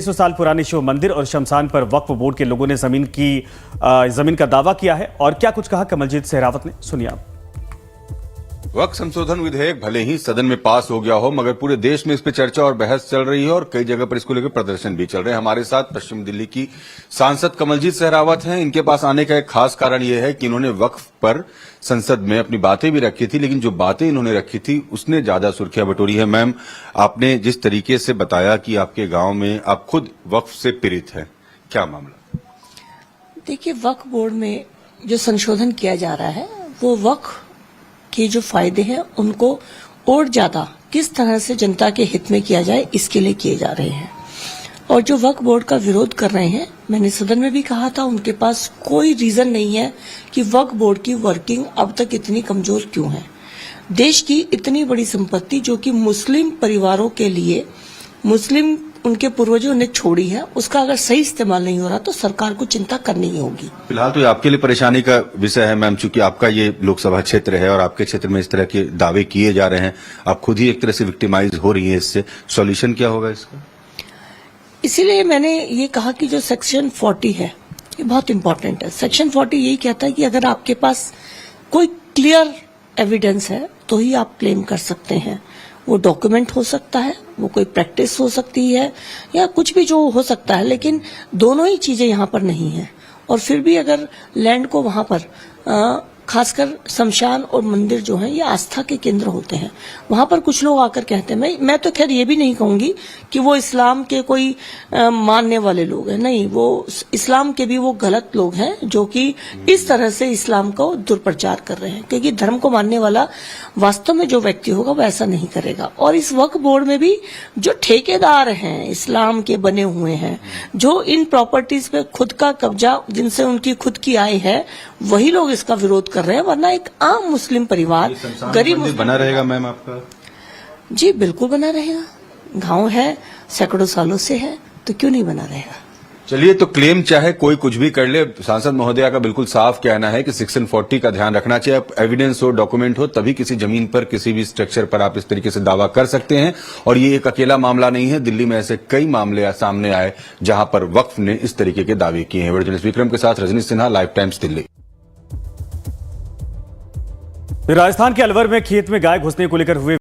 100 साल पुराने शिव मंदिर और शमशान पर वक्फ बोर्ड के लोगों ने जमीन का दावा किया है। और क्या कुछ कहा कमलजीत सहरावत ने, सुनिए आप। वक्फ संशोधन विधेयक भले ही सदन में पास हो गया हो, मगर पूरे देश में इस पर चर्चा और बहस चल रही है और कई जगह पर इसको लेकर प्रदर्शन भी चल रहे हैं। हमारे साथ पश्चिम दिल्ली की सांसद कमलजीत सहरावत हैं। इनके पास आने का एक खास कारण यह है कि इन्होंने वक्फ पर संसद में अपनी बातें भी रखी थी, लेकिन जो बातें इन्होंने रखी थी उसने ज्यादा सुर्खियां बटोरी है। मैम, आपने जिस तरीके से बताया कि आपके गांव में आप खुद वक्फ से पीड़ित हैं, क्या मामला? देखिए, वक्फ बोर्ड में जो संशोधन किया जा रहा है वो वक्फ के जो फायदे हैं उनको और ज्यादा किस तरह से जनता के हित में किया जाए इसके लिए किए जा रहे हैं। और जो वक्फ बोर्ड का विरोध कर रहे हैं, मैंने सदन में भी कहा था, उनके पास कोई रीजन नहीं है कि वक्फ बोर्ड की वर्किंग अब तक इतनी कमजोर क्यों है। देश की इतनी बड़ी संपत्ति जो कि मुस्लिम परिवारों के लिए, मुस्लिम उनके पूर्वजों ने छोड़ी है, उसका अगर सही इस्तेमाल नहीं हो रहा तो सरकार को चिंता करनी ही होगी। फिलहाल तो ये आपके लिए परेशानी का विषय है मैम, चूंकि आपका ये लोकसभा क्षेत्र है और आपके क्षेत्र में इस तरह के दावे किए जा रहे हैं, आप खुद ही एक तरह से विक्टिमाइज हो रही है इससे। सॉल्यूशन क्या होगा इसका? इसीलिए मैंने ये कहा कि जो सेक्शन 40 है ये बहुत इंपॉर्टेंट है। सेक्शन 40 यही कहता है कि अगर आपके पास कोई क्लियर एविडेंस है तो ही आप क्लेम कर सकते हैं। वो डॉक्यूमेंट हो सकता है, वो कोई प्रैक्टिस हो सकती है, या कुछ भी जो हो सकता है, लेकिन दोनों ही चीजें यहाँ पर नहीं है। और फिर भी अगर लैंड को वहां पर खासकर शमशान और मंदिर जो है ये आस्था के केंद्र होते हैं, वहां पर कुछ लोग आकर कहते हैं, मैं तो खैर ये भी नहीं कहूंगी कि वो इस्लाम के कोई मानने वाले लोग हैं, नहीं, वो इस्लाम के भी वो गलत लोग हैं जो कि इस तरह से इस्लाम को दुष्प्रचार कर रहे हैं। क्योंकि धर्म को मानने वाला वास्तव में जो व्यक्ति होगा वो ऐसा नहीं करेगा। और इस वक्फ बोर्ड में भी जो ठेकेदार हैं इस्लाम के बने हुए हैं, जो इन प्रॉपर्टीज पे खुद का कब्जा, जिनसे उनकी खुद की आय है, वही लोग इसका विरोध कर रहे हैं। वरना एक आम मुस्लिम परिवार, गरीब मुस्लिम बना रहेगा मैम आपका? जी बिल्कुल बना रहेगा। गांव है, सैकड़ों सालों से है, तो क्यों नहीं बना रहेगा। चलिए, तो क्लेम चाहे कोई कुछ भी कर ले, सांसद महोदया का बिल्कुल साफ कहना है कि सेक्शन 40 का ध्यान रखना चाहिए। एविडेंस हो, डॉक्यूमेंट हो, तभी किसी जमीन पर, किसी भी स्ट्रक्चर पर आप इस तरीके से दावा कर सकते हैं। और ये एक अकेला मामला नहीं है, दिल्ली में ऐसे कई मामले सामने आए जहां पर वक्फ ने इस तरीके के दावे किए हैं। जर्नलिस्ट विक्रम के साथ रजनी सिन्हा, लाइव टाइम्स दिल्ली। राजस्थान के अलवर में खेत में गाय घुसने को लेकर हुए